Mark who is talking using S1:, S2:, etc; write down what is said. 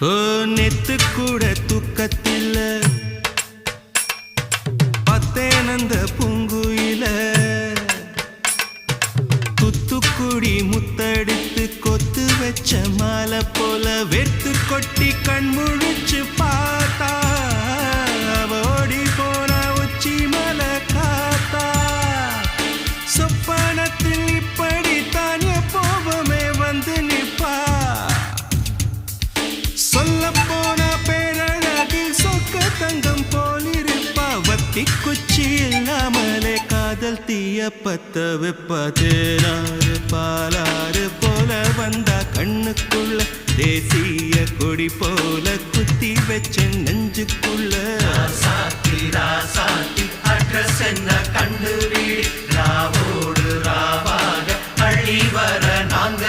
S1: ஓ நெத்து கூட தூக்கத்தில்ல பத்தேனந்த பூங்குயில துத்துக்குடி முத்தடித்து கொத்து வச்ச மாலை போல வெத்து கொட்டி கண் முழிச்சு பார்த்தா ஓடி போன உச்சி மலை காத்தா சொப்பனத்தில் இப்படி தானே போவமே வந்து நிப்பா சொல்ல போன பேரழகில் சொக்க தங்கம் போலிருப்பா வத்தி குச்சி இல்லாமலே காதல் தீய பத்த வெப்ப தேனாறு பாலாறு போல வந்தா கண்ணுக்குள்ள தேசிய கொடி போல குத்தி வச்ச நெஞ்சுக்குள்ள
S2: ராசாத்தி ராசாத்தி அட்ரஸ் என்ன கண்டு வீடு ராவோடு ராவாக அள்ளி வர நாங்க